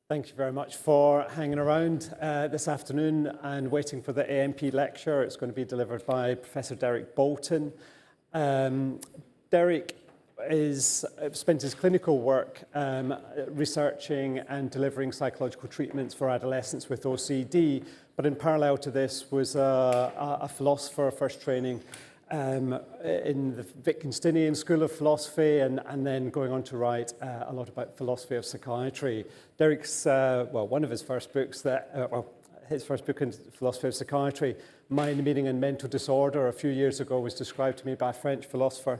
Thank you very much for hanging around this afternoon and waiting for the AMP lecture. It's going to be delivered by Professor Derek Bolton. Derek spent his clinical work researching and delivering psychological treatments for adolescents with OCD, but in parallel to this was a philosopher, first training in the Wittgensteinian School of Philosophy, and then going on to write a lot about philosophy of psychiatry. Derek's, one of his first books, his first book in philosophy of psychiatry, Mind, Meaning and Mental Disorder, a few years ago was described to me by a French philosopher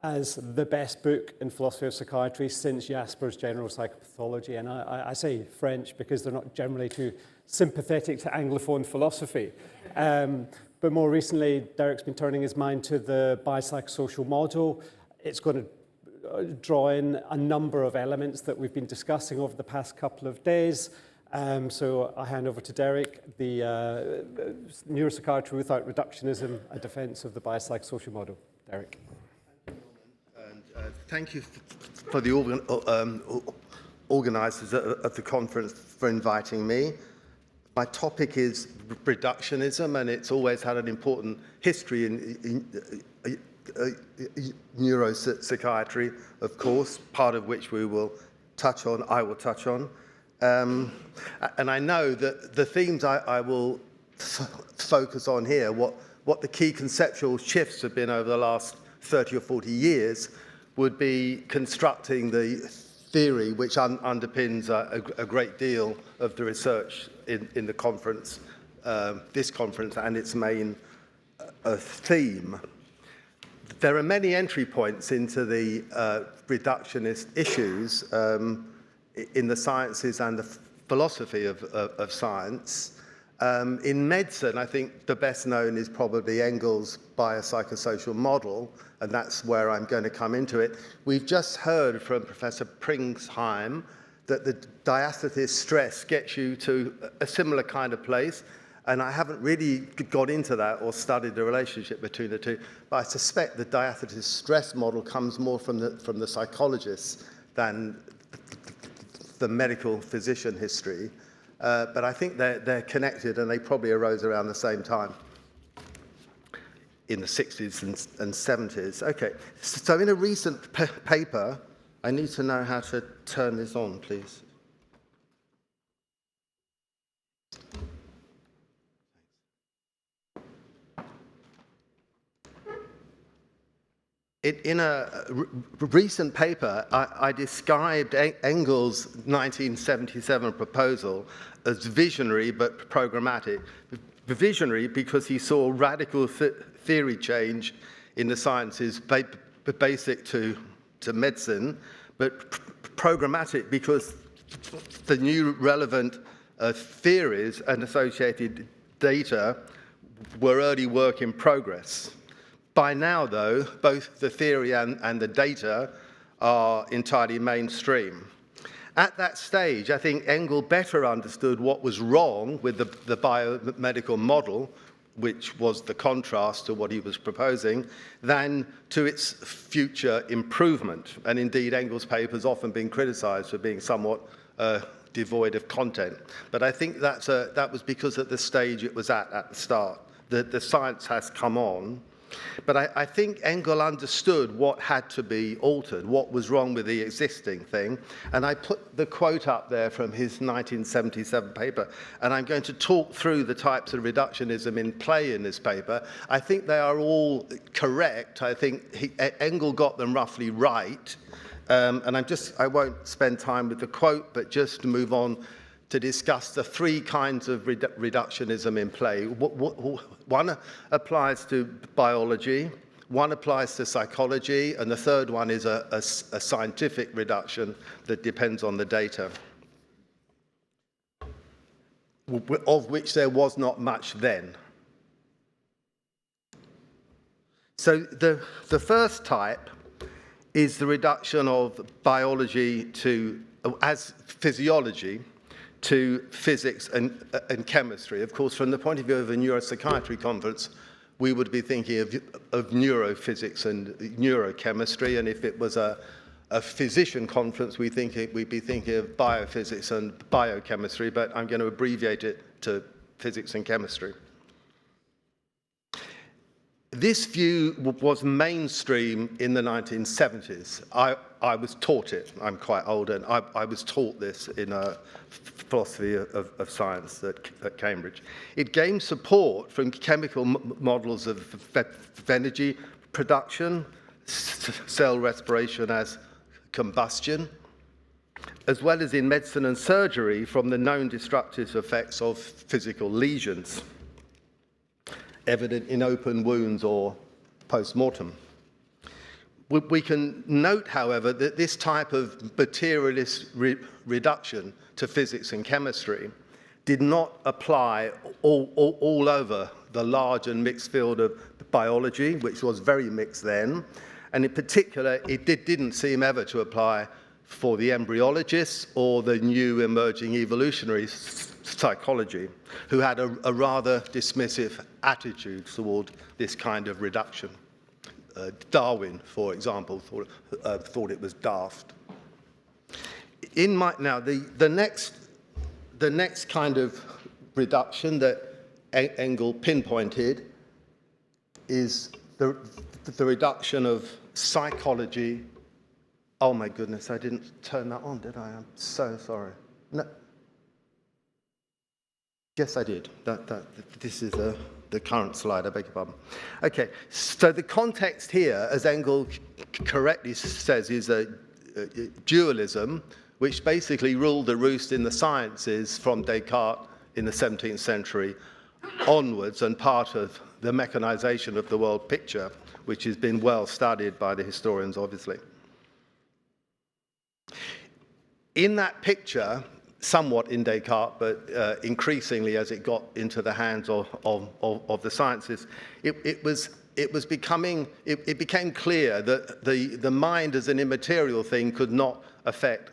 as the best book in philosophy of psychiatry since Jasper's General Psychopathology. And I say French because they're not generally too sympathetic to Anglophone philosophy. But more recently, Derek's been turning his mind to the biopsychosocial model. It's going to draw in a number of elements that we've been discussing over the past couple of days. So I hand over to Derek, the Neuropsychiatry Without Reductionism, a defense of the biopsychosocial model. Derek. And thank you for the organisers of the conference for inviting me. My topic is reductionism, and it's always had an important history in neuropsychiatry, of course, part of which I will touch on. And I know that the themes I will focus on here, what the key conceptual shifts have been over the last 30 or 40 years, would be constructing the theory which underpins a great deal of the research in the conference, this conference, and its main theme. There are many entry points into the reductionist issues in the sciences and the philosophy of science. In medicine, I think the best known is probably Engel's biopsychosocial model, and that's where I'm going to come into it. We've just heard from Professor Pringsheim that the diathesis stress gets you to a similar kind of place, and I haven't really got into that or studied the relationship between the two, but I suspect the diathesis stress model comes more from the psychologists than the medical physician history. But I think they're connected, and they probably arose around the same time in the 60s and 70s. Okay, so in a recent paper, I need to know how to turn this on, please. In a recent paper, I described Engel's 1977 proposal as visionary but programmatic. Visionary because he saw radical theory change in the sciences basic to medicine, but programmatic because the new relevant theories and associated data were early work in progress. By now, though, both the theory and the data are entirely mainstream. At that stage, I think Engel better understood what was wrong with the biomedical model, which was the contrast to what he was proposing, than to its future improvement. And indeed, Engel's paper has often been criticized for being somewhat devoid of content. But I think that was because at the stage it was at the start. The science has come on. But I think Engel understood what had to be altered, what was wrong with the existing thing. And I put the quote up there from his 1977 paper. And I'm going to talk through the types of reductionism in play in this paper. I think they are all correct. I think Engel got them roughly right. And I won't spend time with the quote, but just to move on to discuss the three kinds of reductionism in play. One applies to biology, one applies to psychology, and the third one is a scientific reduction that depends on the data, of which there was not much then. So the first type is the reduction of biology as physiology to physics and chemistry. Of course, from the point of view of a neuropsychiatry conference, we would be thinking of neurophysics and neurochemistry, and if it was a a physician conference, we'd be thinking of biophysics and biochemistry, but I'm going to abbreviate it to physics and chemistry. This view was mainstream in the 1970s. I was taught it. I'm quite old, and I was taught this in a philosophy of science at Cambridge. It gained support from chemical models of energy production, cell respiration as combustion, as well as in medicine and surgery from the known destructive effects of physical lesions, evident in open wounds or post-mortem. We can note, however, that this type of materialist reduction to physics and chemistry did not apply all over the large and mixed field of biology, which was very mixed then, and in particular, it didn't seem ever to apply for the embryologists or the new emerging evolutionary psychology, who had a rather dismissive attitude toward this kind of reduction. Darwin, for example, thought it was daft. Now, the next kind of reduction that Engel pinpointed is the reduction of psychology. Oh my goodness, I didn't turn that on, did I? I'm so sorry. No. Yes, I did. This is the current slide, I beg your pardon. Okay, so the context here, as Engel correctly says, is a dualism, which basically ruled the roost in the sciences from Descartes in the 17th century onwards, and part of the mechanization of the world picture, which has been well studied by the historians, obviously. In that picture, somewhat in Descartes, but increasingly as it got into the hands of the sciences, it became clear that the mind as an immaterial thing could not affect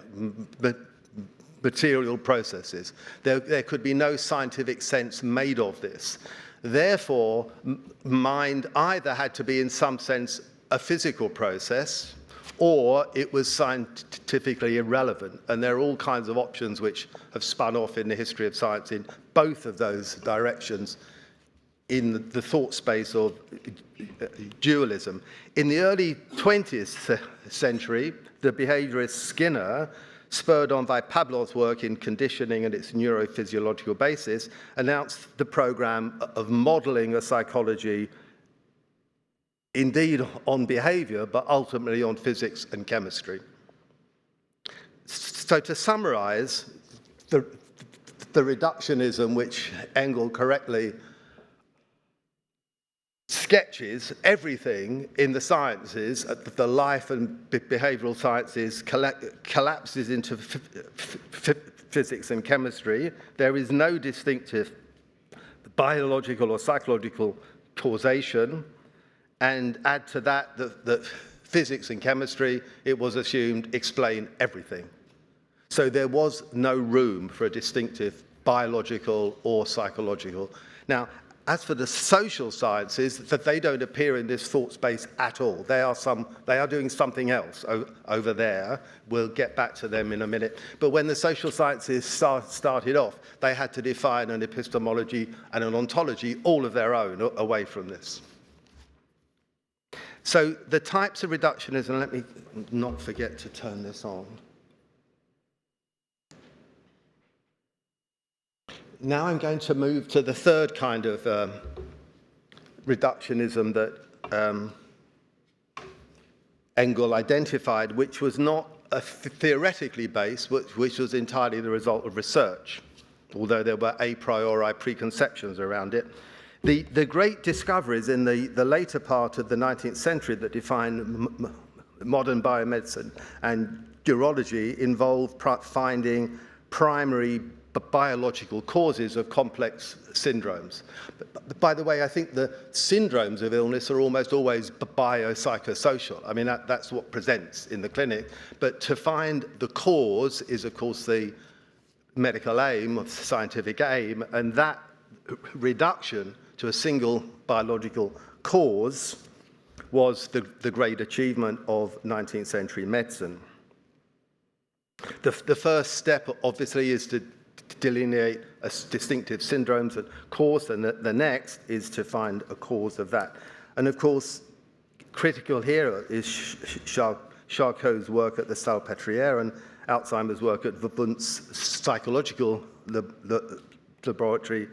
material processes. There could be no scientific sense made of this. Therefore, mind either had to be in some sense a physical process, or it was scientifically irrelevant. And there are all kinds of options which have spun off in the history of science in both of those directions in the thought space of dualism. In the early 20th century, the behaviorist Skinner, spurred on by Pavlov's work in conditioning and its neurophysiological basis, announced the program of modeling a psychology indeed on behavior, but ultimately on physics and chemistry. So to summarize, the reductionism which Engel correctly sketches everything in the sciences, the life and behavioral sciences, collapses into physics and chemistry. There is no distinctive biological or psychological causation. And add to that that physics and chemistry, it was assumed, explain everything. So there was no room for a distinctive biological or psychological. Now, as for the social sciences, that they don't appear in this thought space at all. They are doing something else over there. We'll get back to them in a minute. But when the social sciences started off, they had to define an epistemology and an ontology all of their own away from this. So the types of reductionism, let me not forget to turn this on. Now I'm going to move to the third kind of reductionism that Engel identified, which was not theoretically based, which was entirely the result of research, although there were a priori preconceptions around it. The great discoveries in the later part of the 19th century that define modern biomedicine and neurology involve finding primary biological causes of complex syndromes. By the way, I think the syndromes of illness are almost always biopsychosocial. I mean, that's what presents in the clinic. But to find the cause is, of course, the medical aim, of scientific aim, and that reduction to a single biological cause was the great achievement of 19th century medicine. The first step, obviously, is to delineate distinctive syndromes and cause, and the next is to find a cause of that. And of course, critical here is Charcot's work at the Salpêtrière and Alzheimer's work at Wundt's psychological laboratory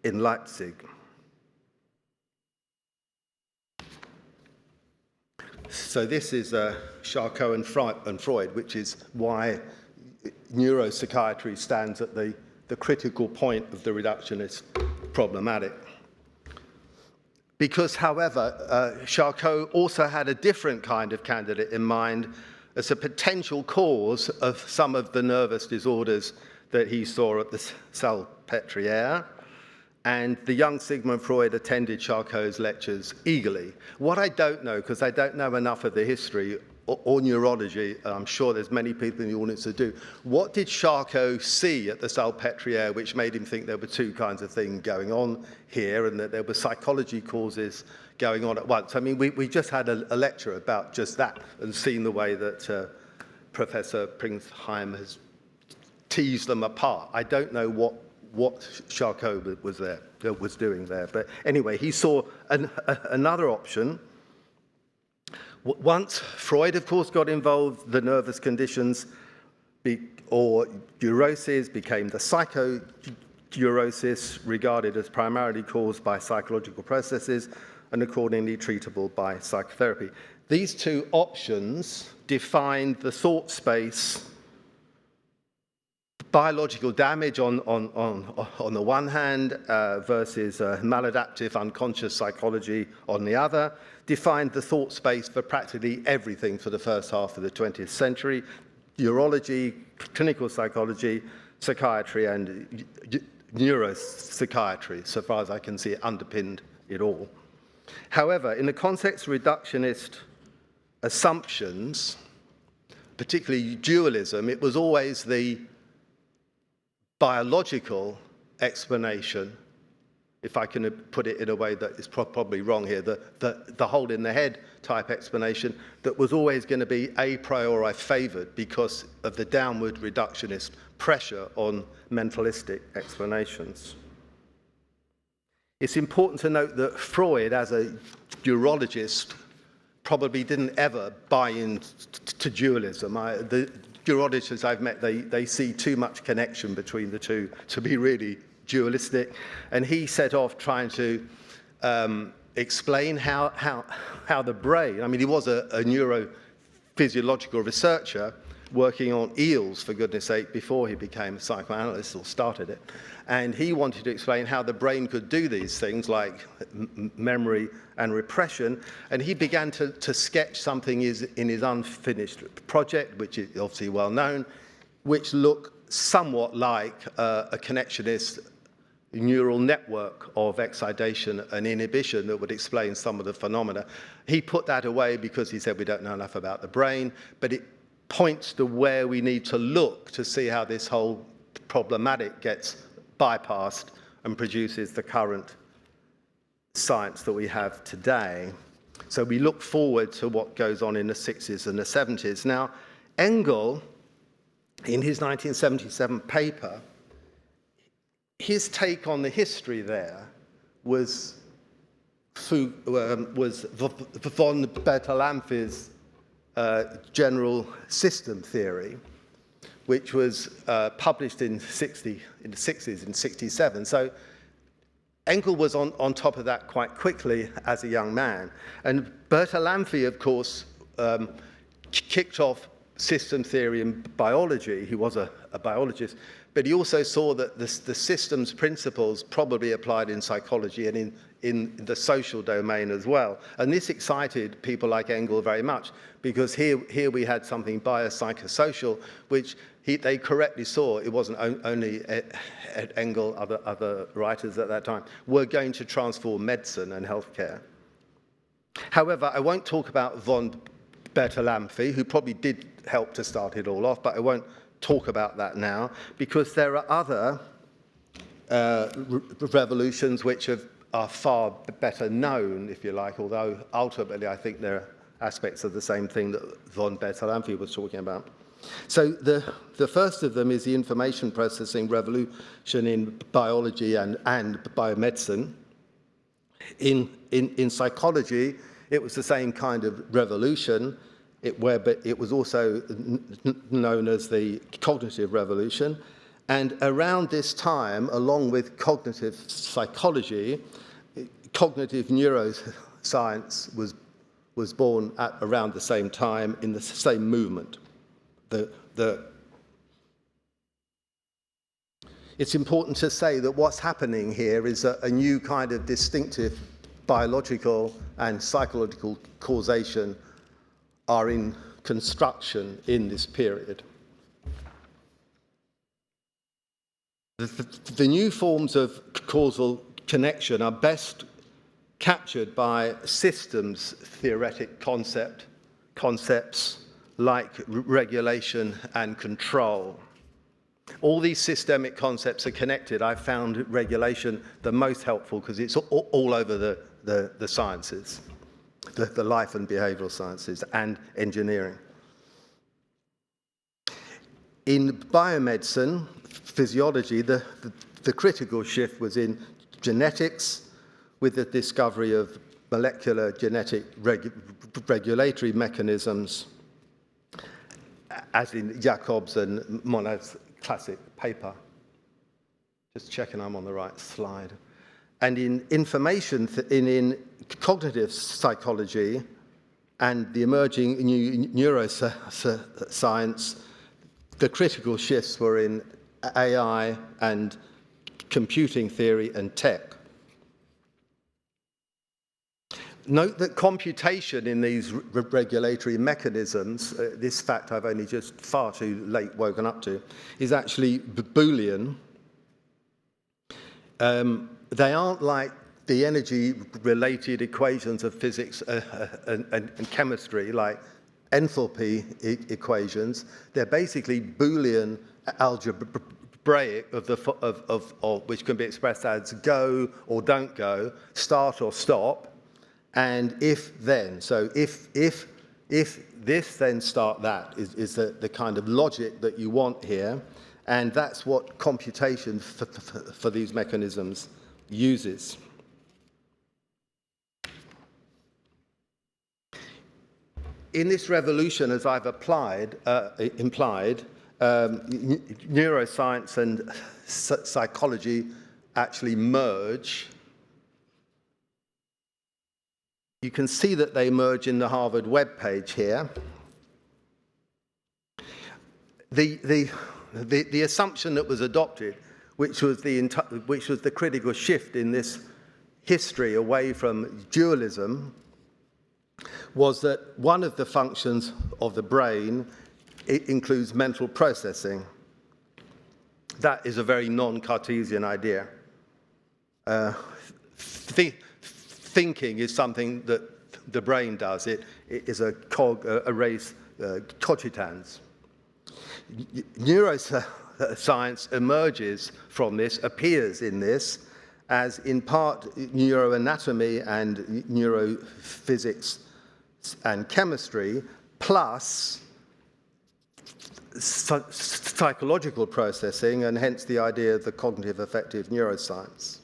in Leipzig. So this is Charcot and Freud, which is why neuropsychiatry stands at the critical point of the reductionist problematic. Because, however, Charcot also had a different kind of candidate in mind as a potential cause of some of the nervous disorders that he saw at the Salpêtrière. And the young Sigmund Freud attended Charcot's lectures eagerly. What I don't know, because I don't know enough of the history or neurology, I'm sure there's many people in the audience that do, what did Charcot see at the Salpêtrière which made him think there were two kinds of things going on here and that there were psychology causes going on at once? I mean, we just had a lecture about just that and seen the way that Professor Pringsheim has teased them apart. I don't know what Charcot was doing there. But anyway, he saw another option. Once Freud, of course, got involved, the nervous conditions or neuroses became the psychoneurosis, regarded as primarily caused by psychological processes and accordingly treatable by psychotherapy. These two options defined the thought space. Biological damage on the one hand versus maladaptive unconscious psychology on the other defined the thought space for practically everything for the first half of the 20th century. Neurology, clinical psychology, psychiatry, and neuropsychiatry, so far as I can see, it underpinned it all. However, in the context of reductionist assumptions, particularly dualism, it was always the biological explanation, if I can put it in a way that is probably wrong here, the hole in the head type explanation that was always going to be a priori favored because of the downward reductionist pressure on mentalistic explanations. It's important to note that Freud, as a neurologist, probably didn't ever buy into dualism. The neurologists I've met, they see too much connection between the two to be really dualistic. And he set off trying to explain how the brain, I mean, he was a neurophysiological researcher working on eels, for goodness sake, before he became a psychoanalyst or started it. And he wanted to explain how the brain could do these things like memory and repression. And he began to sketch something in his unfinished project, which is obviously well known, which looked somewhat like a connectionist neural network of excitation and inhibition that would explain some of the phenomena. He put that away because he said we don't know enough about the brain, but it points to where we need to look to see how this whole problematic gets bypassed and produces the current science that we have today. So we look forward to what goes on in the 60s and the 70s. Now, Engel, in his 1977 paper, his take on the history there was von Bertalanffy's general system theory, which was published in the 60s, in 67. So Engel was on top of that quite quickly as a young man. And Bertalanffy, of course, kicked off system theory in biology. He was a biologist, but he also saw that the systems principles probably applied in psychology and in the social domain as well. And this excited people like Engel very much, because here we had something biopsychosocial, which they correctly saw, it wasn't only Engel, other writers at that time, were going to transform medicine and healthcare. However, I won't talk about von Bertalanffy, who probably did help to start it all off, but I won't talk about that now, because there are other revolutions which are far better known, if you like, although ultimately I think they're aspects of the same thing that von Bertalanffy was talking about. So the first of them is the information processing revolution in biology and biomedicine. In psychology, it was the same kind of revolution, but it was also known as the cognitive revolution. And around this time, along with cognitive psychology, cognitive neuroscience was born at around the same time in the same movement. It's important to say that what's happening here is a new kind of distinctive biological and psychological causation are in construction in this period. The new forms of causal connection are best captured by systems theoretic concepts like regulation and control. All these systemic concepts are connected. I found regulation the most helpful because it's all over the sciences, the life and behavioral sciences and engineering. In biomedicine, physiology, the critical shift was in genetics with the discovery of molecular genetic regulatory mechanisms, as in Jacobs and Monod's classic paper. Just checking I'm on the right slide. And in information, in cognitive psychology and the emerging new neuroscience, the critical shifts were in AI and computing theory and tech. Note that computation in these regulatory mechanisms, this fact I've only just far too late woken up to, is actually Boolean. They aren't like the energy-related equations of physics and chemistry, like enthalpy equations. They're basically Boolean algebraic of which can be expressed as go or don't go, start or stop, and if then. So if this, then start that is the kind of logic that you want here, and that's what computation for these mechanisms uses. In this revolution, as I've implied, neuroscience and psychology actually merge. You can see that they merge in the Harvard webpage here. The assumption that was adopted, which was the critical shift in this history away from dualism, was that one of the functions of the brain includes mental processing. That is a very non-Cartesian idea. Thinking is something that the brain does. It is a res cogitans. Neuroscience emerges from this, appears in this, as in part neuroanatomy and neurophysics and chemistry, plus psychological processing, and hence the idea of the cognitive affective neuroscience.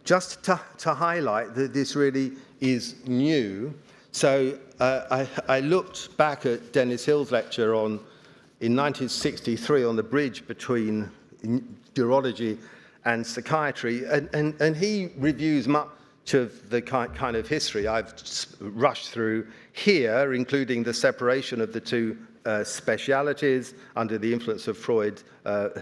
Just to highlight that this really is new, so I looked back at Dennis Hill's lecture in 1963 on the bridge between neurology and psychiatry, and he reviews much of the kind of history I've rushed through here, including the separation of the two specialities under the influence of Freud's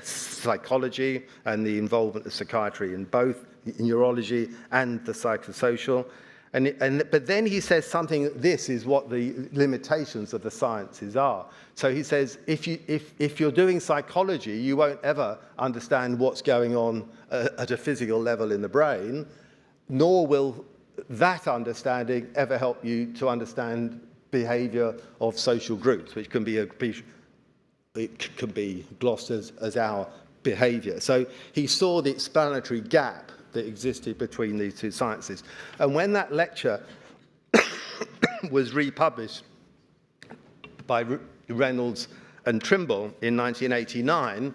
psychology and the involvement of psychiatry in both neurology and the psychosocial. But then he says something, this is what the limitations of the sciences are. So he says, if you're doing psychology, you won't ever understand what's going on at a physical level in the brain, nor will that understanding ever help you to understand behavior of social groups, which can be glossed as our behavior. So he saw the explanatory gap that existed between these two sciences. And when that lecture was republished by Reynolds and Trimble in 1989.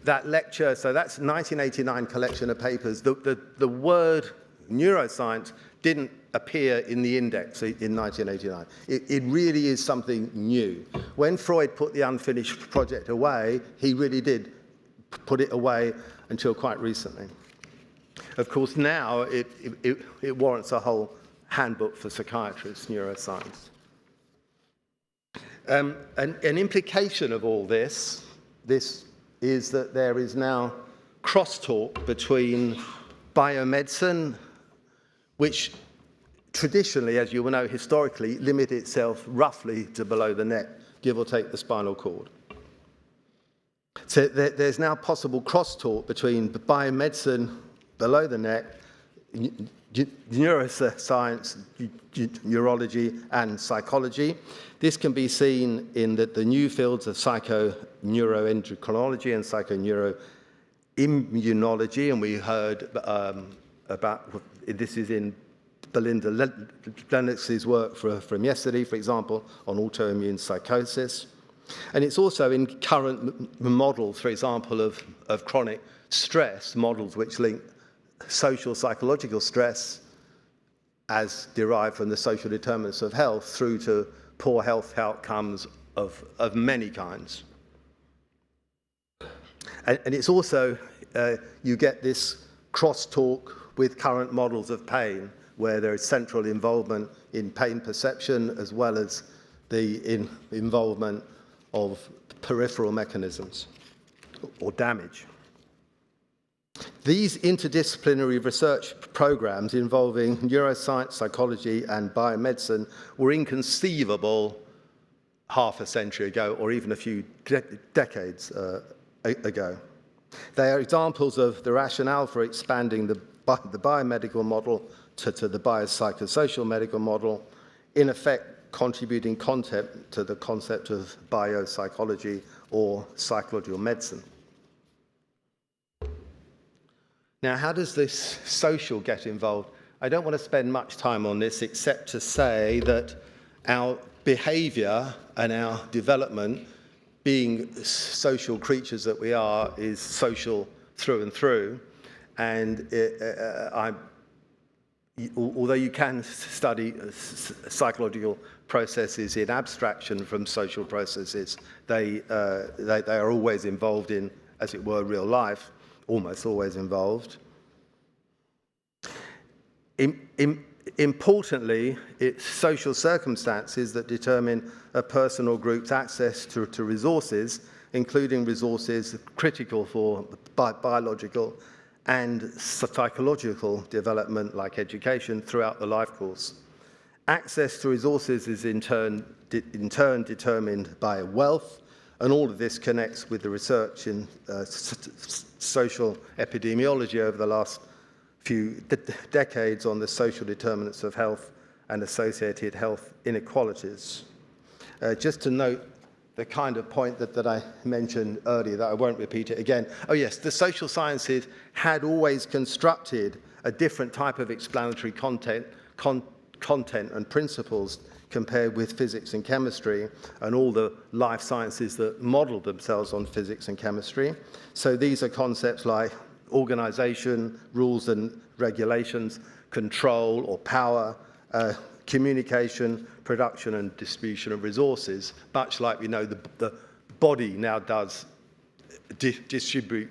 That lecture, so that's 1989 collection of papers. The word neuroscience didn't appear in the index in 1989. It really is something new. When Freud put the unfinished project away, he really did put it away until quite recently. Of course, now it warrants a whole handbook for psychiatrists, neuroscience. An implication of all this is that there is now crosstalk between biomedicine, which traditionally, as you will know, historically, limit itself roughly to below the neck, give or take the spinal cord. So there's now possible crosstalk between biomedicine below the neck, neuroscience, neurology, and psychology. This can be seen in the new fields of psychoneuroendocrinology and psychoneuroimmunology, and we heard about, this is in Belinda Lennox's work from yesterday, for example, on autoimmune psychosis. And it's also in current models, for example, of chronic stress, models which link social psychological stress as derived from the social determinants of health through to poor health outcomes of many kinds. And it's also, you get this crosstalk with current models of pain, where there is central involvement in pain perception as well as the involvement of peripheral mechanisms or damage. These interdisciplinary research programs involving neuroscience, psychology, and biomedicine were inconceivable half a century ago, or even a few decades ago. They are examples of the rationale for expanding the biomedical model to the biopsychosocial medical model, in effect contributing content to the concept of biopsychology or psychological medicine. Now, how does this social get involved? I don't want to spend much time on this except to say that our behavior and our development, being social creatures that we are, is social through and through. And although you can study psychological processes in abstraction from social processes, they are always involved in, as it were, real life, almost always involved. Importantly, it's social circumstances that determine a person or group's access to resources, including resources critical for biological and psychological development, like education, throughout the life course. Access to resources is in turn determined by wealth, and all of this connects with the research in social epidemiology over the last few decades on the social determinants of health and associated health inequalities. Just to note the kind of point that I mentioned earlier, that I won't repeat it again. Oh yes, the social sciences had always constructed a different type of explanatory content and principles compared with physics and chemistry and all the life sciences that modeled themselves on physics and chemistry. So these are concepts like organization, rules and regulations, control or power, communication, production and distribution of resources, much like we know the body now does distribute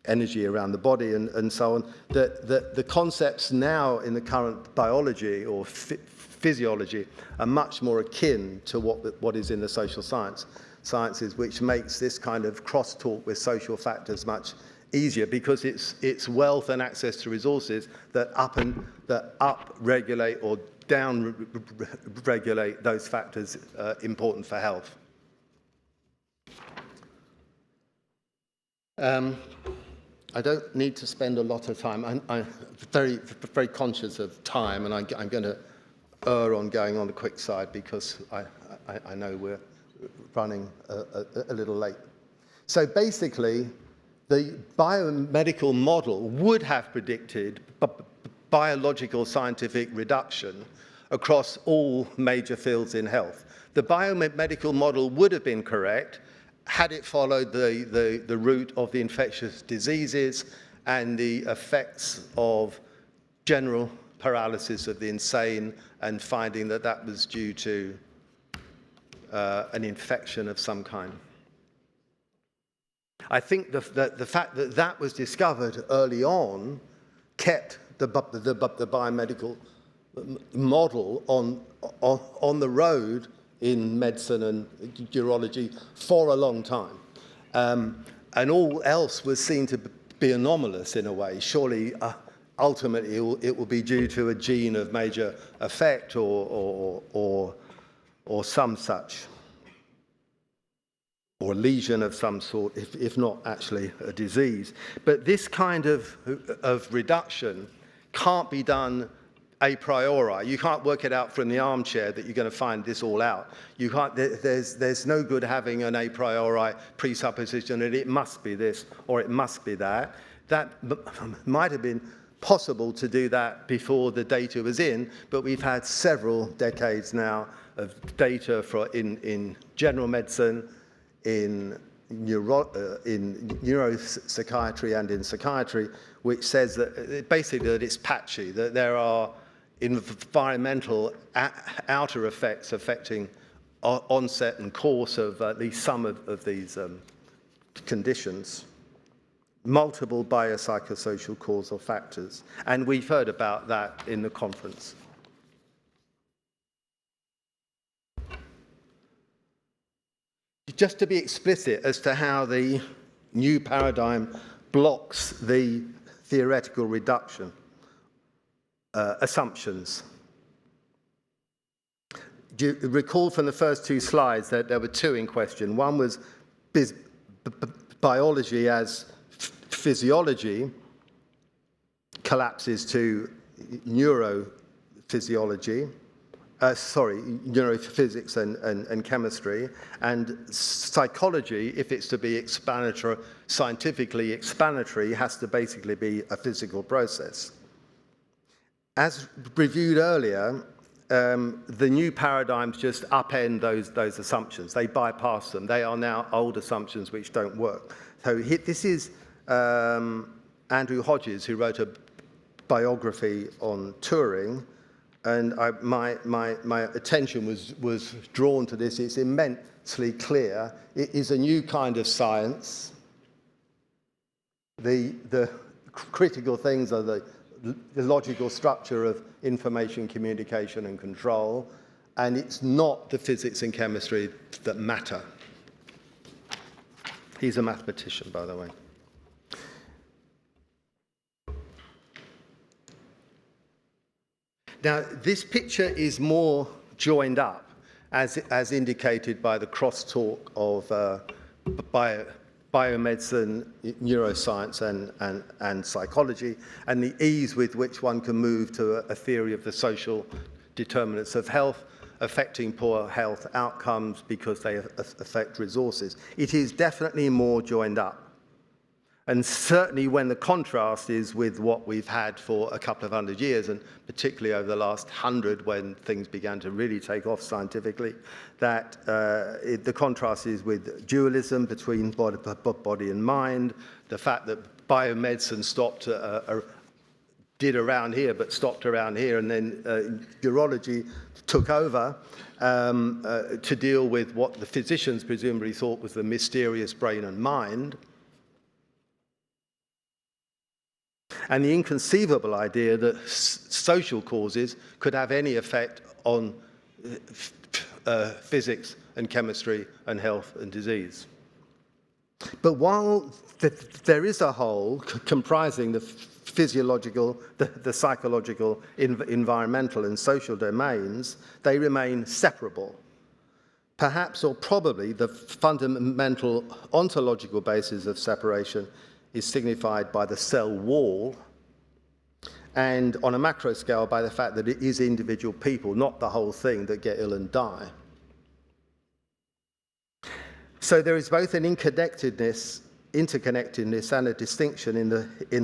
energy around the body and so on. The concepts now in the current biology or physiology are much more akin to what is in the social sciences, which makes this kind of crosstalk with social factors much easier, because it's wealth and access to resources that up-regulate or down-regulate those factors important for health. I don't need to spend a lot of time. I'm very, very conscious of time, and I'm going to err on going on the quick side because I know we're running a little late. So basically, the biomedical model would have predicted biological scientific reduction across all major fields in health. The biomedical model would have been correct had it followed the route of the infectious diseases and the effects of general paralysis of the insane, and finding that that was due to an infection of some kind. I think the fact that that was discovered early on kept the biomedical model on the road in medicine and urology for a long time. And all else was seen to be anomalous in a way. Surely, ultimately, it will be due to a gene of major effect or some such, or a lesion of some sort, if not actually a disease. But this kind of reduction can't be done a priori. You can't work it out from the armchair that you're going to find this all out. You can't. There's no good having an a priori presupposition that it must be this or it must be that. That might have been possible to do that before the data was in, but we've had several decades now of data in general medicine, in neuropsychiatry and in psychiatry, which says that basically that it's patchy, that there are environmental outer effects affecting onset and course of at least some of these conditions. Multiple biopsychosocial causal factors. And we've heard about that in the conference. Just to be explicit as to how the new paradigm blocks the theoretical reduction assumptions. Do you recall from the first two slides that there were two in question? One was biology as physiology collapses to neurophysiology, neurophysics and chemistry, and psychology, if it's to be explanatory, scientifically explanatory, has to basically be a physical process. As reviewed earlier, the new paradigms just upend those assumptions. They bypass them. They are now old assumptions which don't work. So this is Andrew Hodges, who wrote a biography on Turing, and my attention was drawn to this. It's immensely clear. It is a new kind of science. The critical things are the logical structure of information, communication, and control, and it's not the physics and chemistry that matter. He's a mathematician, by the way. Now, this picture is more joined up, as indicated by the crosstalk of biomedicine, neuroscience, and psychology, and the ease with which one can move to a theory of the social determinants of health, affecting poor health outcomes because they affect resources. It is definitely more joined up. And certainly when the contrast is with what we've had for a couple of hundred years, and particularly over the last 100 when things began to really take off scientifically, that the contrast is with dualism between body and mind, the fact that biomedicine did around here but stopped around here, and then urology took over to deal with what the physicians presumably thought was the mysterious brain and mind. And the inconceivable idea that social causes could have any effect on physics and chemistry and health and disease. But while there is a whole comprising the physiological, the psychological, environmental, and social domains, they remain separable. Perhaps or probably the fundamental ontological basis of separation is signified by the cell wall, and on a macro scale by the fact that it is individual people, not the whole thing, that get ill and die. So there is both an interconnectedness interconnectedness and a distinction in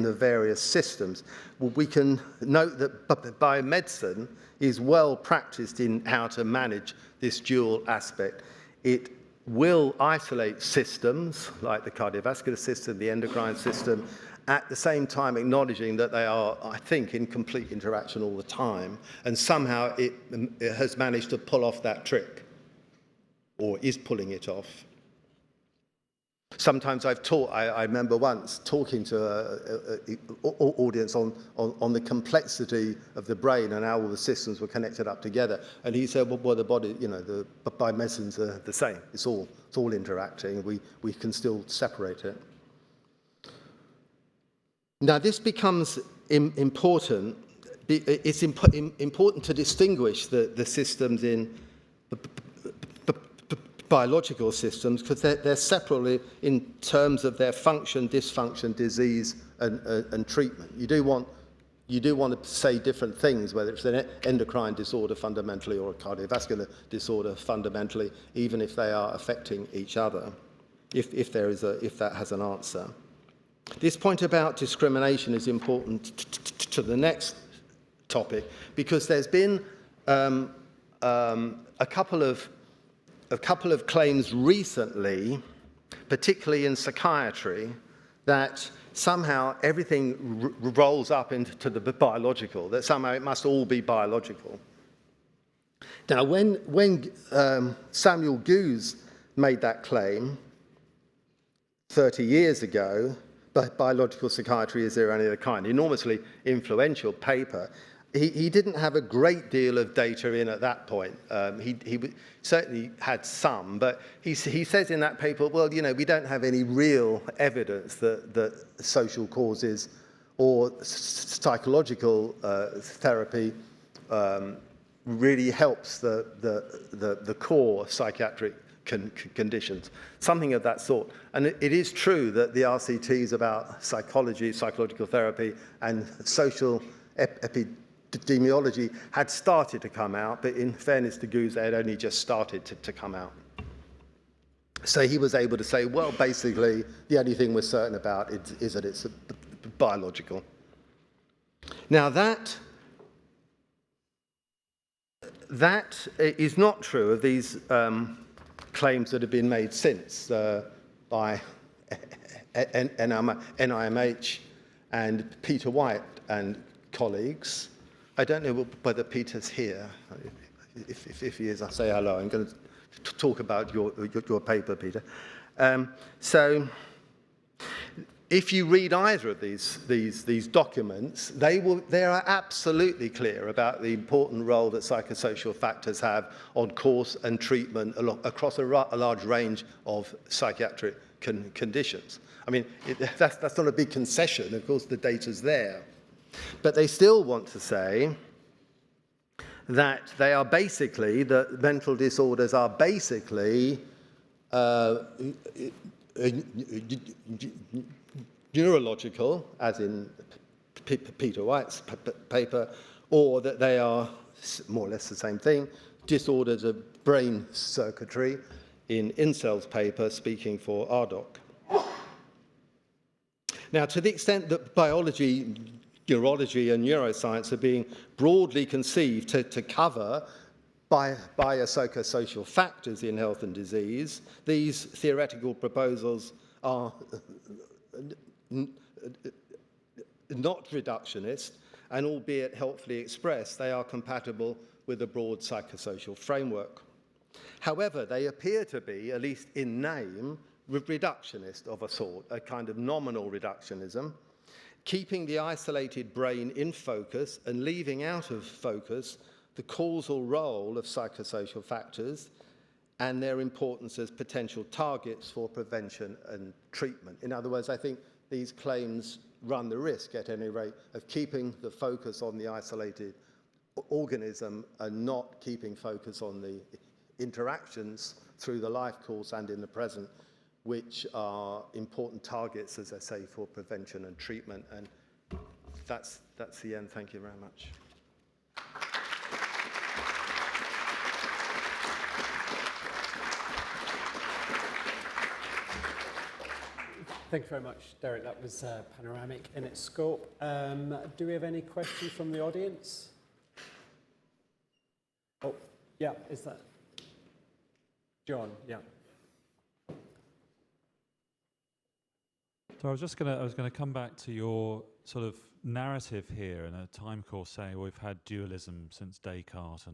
the various systems. Well, we can note that biomedicine is well practiced in how to manage this dual aspect. It will isolate systems like the cardiovascular system, the endocrine system, at the same time acknowledging that they are, I think, in complete interaction all the time, and somehow it has managed to pull off that trick, or is pulling it off. Sometimes I've taught, I remember once talking to an audience on the complexity of the brain and how all the systems were connected up together. And he said, well, the body, the biomedicines are the same. It's all interacting. We can still separate it. Now, this becomes important. It's important to distinguish the systems in biological systems, because they're separately in terms of their function, dysfunction, disease, and treatment. You do want to say different things, whether it's an endocrine disorder fundamentally or a cardiovascular disorder fundamentally, even if they are affecting each other, if that has an answer. This point about discrimination is important to the next topic, because there's been a couple of claims recently, particularly in psychiatry, that somehow everything rolls up into the biological, that somehow it must all be biological. Now, when Samuel Goose made that claim 30 years ago, Biological Psychiatry Is There Any Other Kind, enormously influential paper, he didn't have a great deal of data in at that point. He certainly had some, but he says in that paper, well, we don't have any real evidence that social causes or psychological therapy really helps the core psychiatric conditions, something of that sort. And it is true that the RCTs about psychology, psychological therapy, and social epidemiology had started to come out, but in fairness to Goose, they had only just started to come out. So he was able to say, well, basically, the only thing we're certain about is that it's biological. Now, that is not true of these claims that have been made since by NIMH and Peter White and colleagues. I don't know whether Peter's here. If he is, I'll say hello. I'm going to talk about your paper, Peter. So if you read either of these documents, they are absolutely clear about the important role that psychosocial factors have on course and treatment across a large range of psychiatric conditions. I mean, that's not a big concession. Of course, the data's there. But they still want to say that they are basically, that mental disorders are basically neurological, as in Peter White's paper, or that they are more or less the same thing, disorders of brain circuitry, in Insel's paper, speaking for RDoC. Now, to the extent that biology, neurology, and neuroscience are being broadly conceived to cover biopsychosocial factors in health and disease, these theoretical proposals are not reductionist, and albeit helpfully expressed, they are compatible with a broad psychosocial framework. However, they appear to be, at least in name, reductionist of a sort, a kind of nominal reductionism, keeping the isolated brain in focus and leaving out of focus the causal role of psychosocial factors and their importance as potential targets for prevention and treatment. In other words, I think these claims run the risk, at any rate, of keeping the focus on the isolated organism and not keeping focus on the interactions through the life course and in the present, which are important targets, as I say, for prevention and treatment. And that's the end. Thank you very much. Thank you very much, Derek. That was panoramic in its scope. Do we have any questions from the audience? Oh, yeah, is that John? Yeah. So I was going to come back to your sort of narrative here in a time course saying, well, we've had dualism since Descartes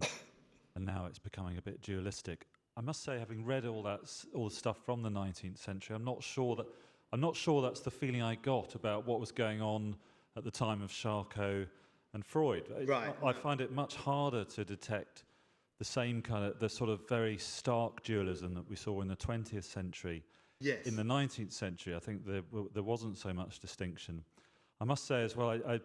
and now it's becoming a bit dualistic. I must say, having read all the stuff from the 19th century, I'm not sure that's the feeling I got about what was going on at the time of Charcot and Freud. Right. I find it much harder to detect the same the sort of very stark dualism that we saw in the 20th century. Yes. In the 19th century, I think there wasn't so much distinction. I must say as well, I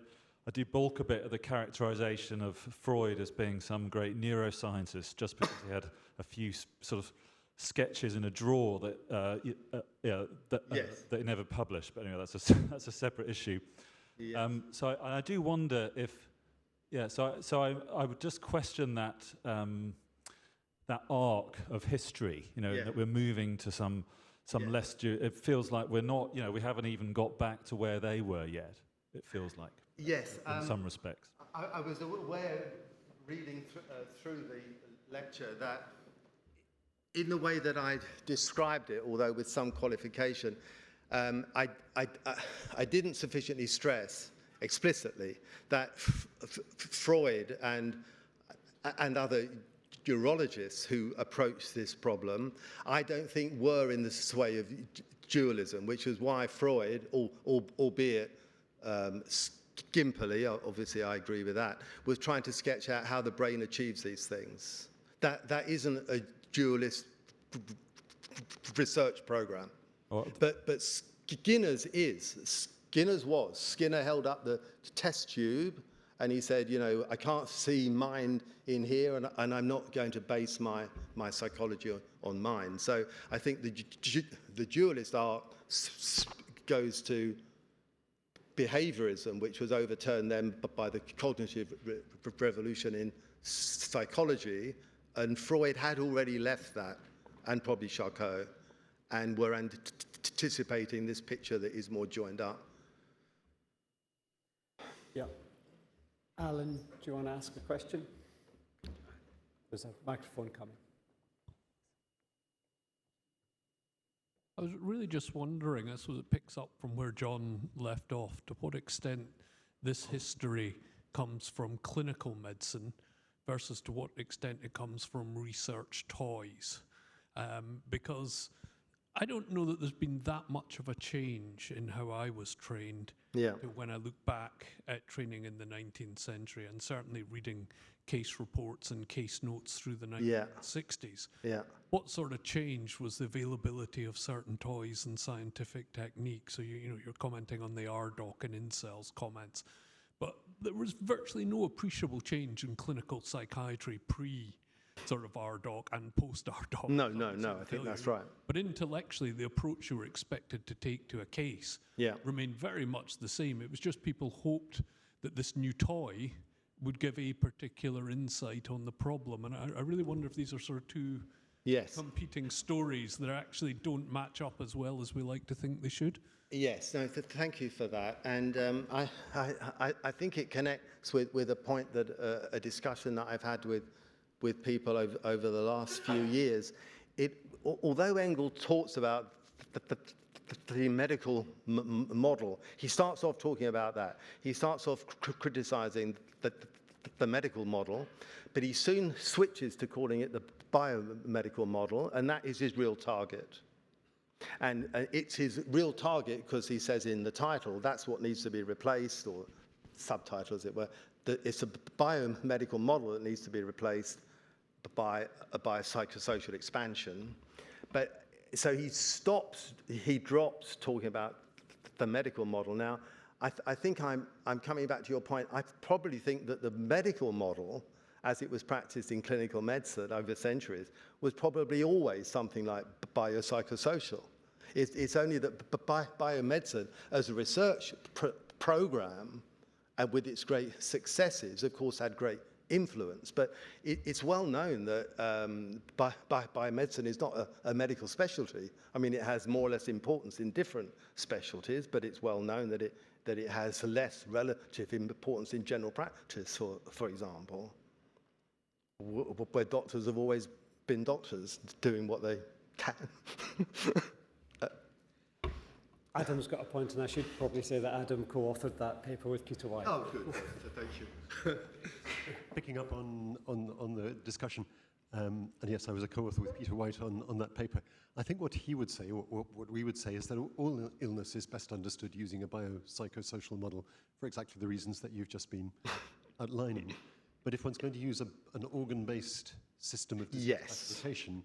do balk a bit at the characterization of Freud as being some great neuroscientist just because he had a few sort of sketches in a drawer that he never published. But anyway, that's a separate issue. Yes. So I do wonder if, so I would just question that that arc of history, that we're moving to some less. It feels like we're not, we haven't even got back to where they were yet. It feels like. Yes. In some respects. I was aware, reading through the lecture, that in the way that I described it, although with some qualification, I didn't sufficiently stress explicitly that Freud and other neurologists who approached this problem, I don't think were in the sway of dualism, which is why Freud, albeit skimpily, obviously I agree with that, was trying to sketch out how the brain achieves these things. That isn't a dualist research program. But Skinner's is. Skinner held up the test tube and he said, I can't see mind in here and I'm not going to base my psychology on mind. So I think the dualist art goes to behaviorism, which was overturned then by the cognitive revolution in psychology, and Freud had already left that, and probably Charcot, and were anticipating this picture that is more joined up. Yeah. Alan, do you want to ask a question? There's a microphone coming. I was really just wondering, as it picks up from where John left off, to what extent this history comes from clinical medicine versus to what extent it comes from research toys. Because I don't know that there's been that much of a change in how I was trained to when I look back at training in the 19th century, and certainly reading case reports and case notes through the 1960s. Yeah. What sort of change was the availability of certain toys and scientific techniques? So you're commenting on the RDoc and incels comments, but there was virtually no appreciable change in clinical psychiatry pre sort of RDoc and post-RDoc. No, I think that's right. But intellectually, the approach you were expected to take to a case remained very much the same. It was just people hoped that this new toy would give a particular insight on the problem. And I really wonder if these are sort of two competing stories that actually don't match up as well as we like to think they should. Yes, no, thank you for that. And I think it connects with a point that a discussion that I've had with people over the last few years. Although Engel talks about the medical model, he starts off talking about that. He starts off criticizing the medical model, but he soon switches to calling it the biomedical model, and that is his real target. And it's his real target because he says in the title, that's what needs to be replaced, or subtitle as it were, that it's a biomedical model that needs to be replaced by a biopsychosocial expansion. But so he drops talking about the medical model. Now, I think I'm coming back to your point. I probably think that the medical model, as it was practiced in clinical medicine over centuries, was probably always something like biopsychosocial. It's only that biomedicine, as a research program, and with its great successes, of course, had great influence. But it's well known that biomedicine is not a medical specialty. I mean, it has more or less importance in different specialties, but it's well known that it has less relative importance in general practice, for example, where doctors have always been doctors doing what they can. Adam's got a point, and I should probably say that Adam co-authored that paper with Peter White. Oh, good. Thank you. Picking up on the discussion, and yes, I was a co-author with Peter White on that paper. I think what he would say, or what we would say, is that all illness is best understood using a biopsychosocial model for exactly the reasons that you've just been outlining. But if one's going to use an organ-based system of disease classification,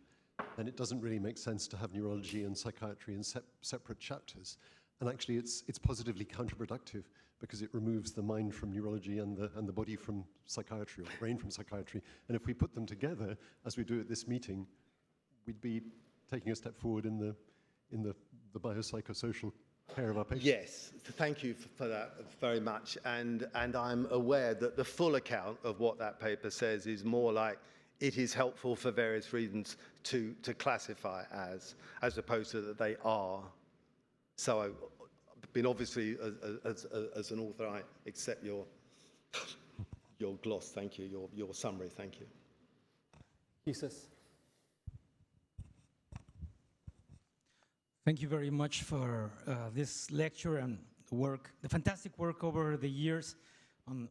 then it doesn't really make sense to have neurology and psychiatry in separate chapters. And actually, it's positively counterproductive because it removes the mind from neurology and the body from psychiatry, or the brain from psychiatry. And if we put them together, as we do at this meeting, we'd be taking a step forward in the biopsychosocial care of our patients. Yes, thank you for that very much. And I'm aware that the full account of what that paper says is more like it is helpful for various reasons to classify as opposed to that they are. So, I mean, obviously, as an author, I accept your gloss. Thank you. Your summary. Thank you. Jesus. Thank you very much for this lecture and the fantastic work over the years on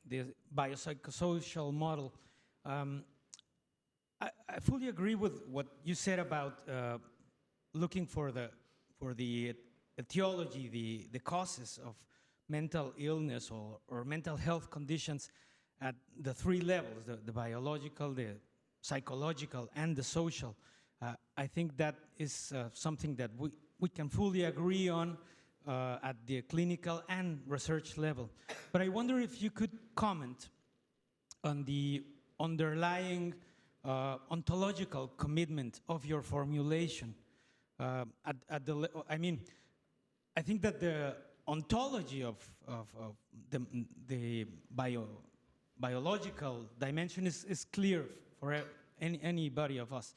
the biopsychosocial model. I fully agree with what you said about looking for the etiology, the causes of mental illness or mental health conditions at the three levels, the biological, the psychological, and the social. I think that is something that we can fully agree on at the clinical and research level. But I wonder if you could comment on the underlying ontological commitment of your formulation. I mean, I think that the ontology of the biological dimension is clear for anybody of us.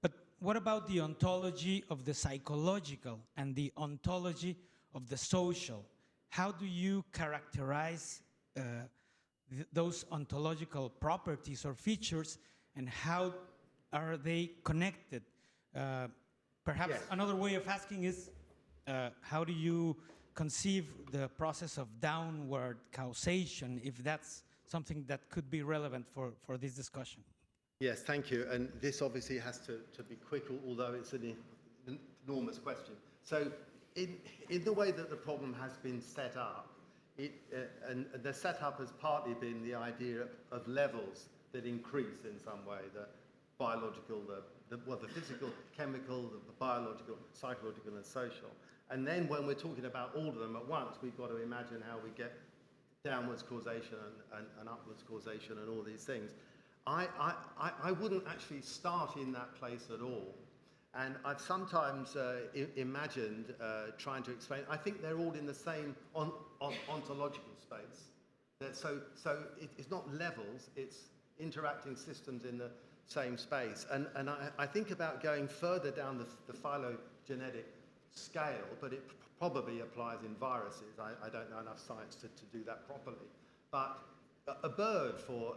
But what about the ontology of the psychological and the ontology of the social? How do you characterize those ontological properties or features, and how are they connected? Perhaps another way of asking is, how do you conceive the process of downward causation, if that's something that could be relevant for this discussion? Yes, thank you. And this obviously has to be quick, although it's an enormous question. So in the way that the problem has been set up, and the setup has partly been the idea of levels that increase in some way, the biological, the physical, chemical, the biological, psychological, and social. And then when we're talking about all of them at once, we've got to imagine how we get downwards causation and upwards causation and all these things. I wouldn't actually start in that place at all. And I've sometimes imagined trying to explain, I think they're all in the same ontological space. So it's not levels, it's interacting systems in the same space. And I think about going further down the phylogenetic scale, but it probably applies in viruses. I don't know enough science to do that properly. But a bird, for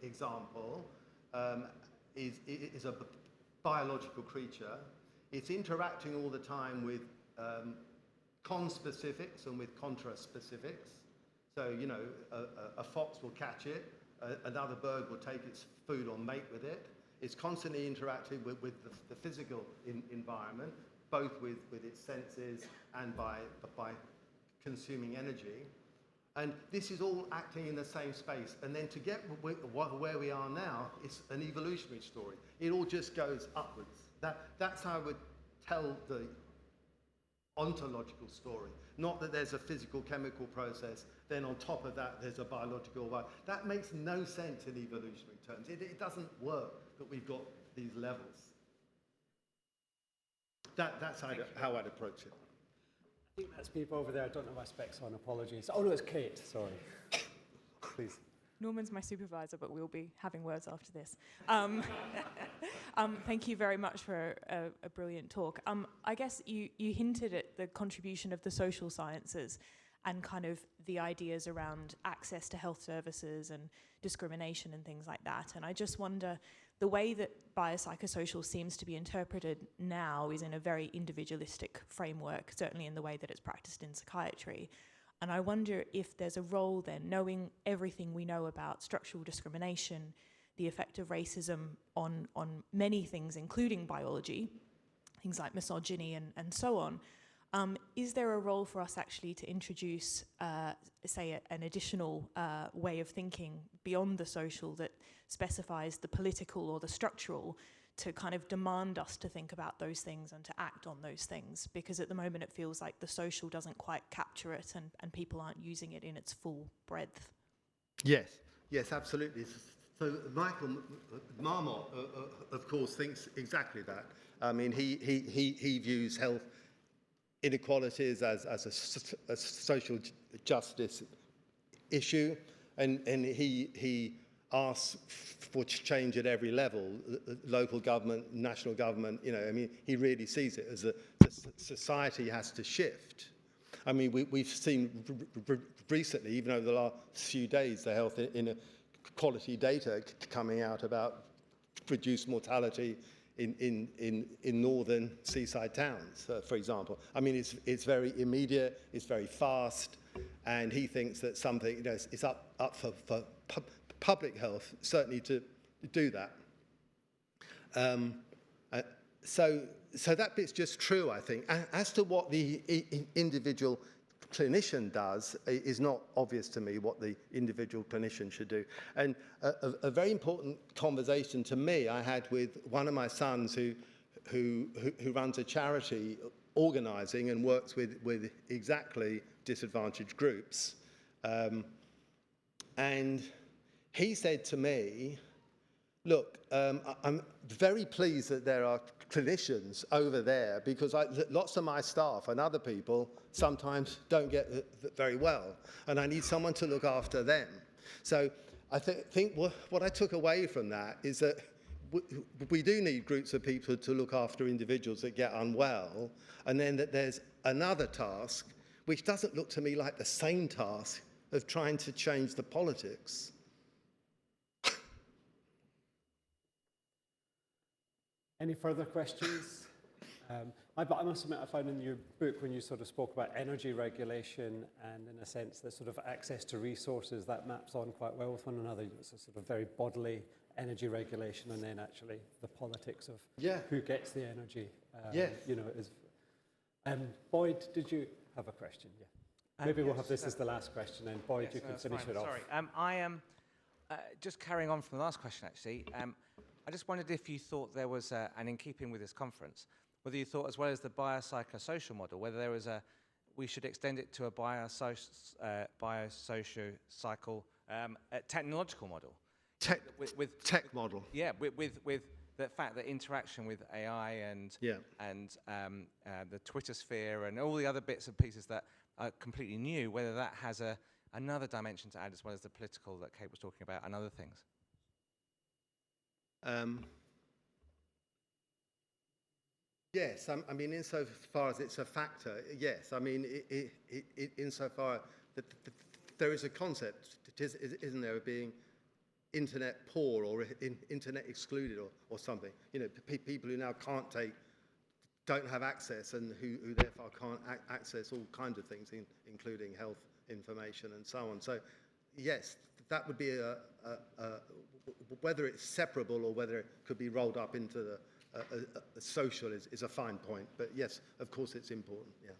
example, is a biological creature. It's interacting all the time with conspecifics and with contraspecifics. So, you know, a fox will catch it, another bird will take its food or mate with it. It's constantly interacting with the physical environment, both with its senses and by consuming energy. And this is all acting in the same space. And then to get where we are now, it's an evolutionary story. It all just goes upwards. That's how I would tell the ontological story. Not that there's a physical chemical process, then on top of that there's a biological one. That makes no sense in evolutionary terms. It doesn't work that we've got these levels. That's how I'd approach it. I think that's people over there. I don't have my specs on. Apologies. Oh, no, it's Kate. Sorry. Please. Norman's my supervisor, but we'll be having words after this. Thank you very much for a brilliant talk. I guess you hinted at the contribution of the social sciences and kind of the ideas around access to health services and discrimination and things like that. And I just wonder, the way that biopsychosocial seems to be interpreted now is in a very individualistic framework, certainly in the way that it's practiced in psychiatry. And I wonder if there's a role then, knowing everything we know about structural discrimination, the effect of racism on many things, including biology, things like misogyny and so on, is there a role for us actually to introduce, say, an additional way of thinking beyond the social that specifies the political or the structural to kind of demand us to think about those things and to act on those things? Because at the moment it feels like the social doesn't quite capture it and people aren't using it in its full breadth. Yes, yes, absolutely. So Michael Marmot, of course, thinks exactly that. I mean, he views health inequalities as a social justice issue, and he asks for change at every level, local government, national government. You know, I mean, he really sees it as the society has to shift. I mean, we've seen recently, even over the last few days, the health inequality data coming out about reduced mortality in northern seaside towns, for example. I mean, it's very immediate, it's very fast, and he thinks that something, you know, it's up for public health, certainly to do that. So that bit's just true, I think. As to what the individual clinician does is not obvious to me what the individual clinician should do. And a very important conversation to me I had with one of my sons who runs a charity organising and works with exactly disadvantaged groups. And he said to me, look, I'm very pleased that there are clinicians over there because lots of my staff and other people sometimes don't get very well, and I need someone to look after them. So I think what I took away from that is that we do need groups of people to look after individuals that get unwell, and then that there's another task which doesn't look to me like the same task of trying to change the politics. Any further questions? I must admit, I found in your book when you sort of spoke about energy regulation and in a sense the sort of access to resources, that maps on quite well with one another. It's a sort of very bodily energy regulation and then actually the politics of who gets the energy. You know, is. Boyd, did you have a question? Yeah. Maybe we'll have this as the last question and Boyd, you can finish it off. Sorry, I am just carrying on from the last question actually. I just wondered if you thought there was, and in keeping with this conference, whether you thought as well as the biopsychosocial model, whether there was we should extend it to a biopsychosocial technological model. Tech model. Yeah, with the fact that interaction with AI and the Twitter sphere and all the other bits and pieces that are completely new, whether that has another dimension to add as well as the political that Kate was talking about and other things. Yes, I mean, insofar as it's a factor, yes. I mean, insofar that there is a concept, isn't there, of being internet poor or internet excluded or something. You know, people who now don't have access and who therefore can't access all kinds of things, including health information and so on. So, yes, that would be whether it's separable or whether it could be rolled up into the social is a fine point. But yes, of course it's important, yeah.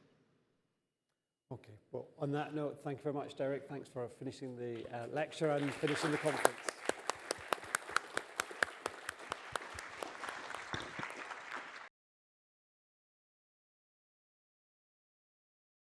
Okay, well, on that note, thank you very much, Derek. Thanks for finishing the lecture and finishing the conference.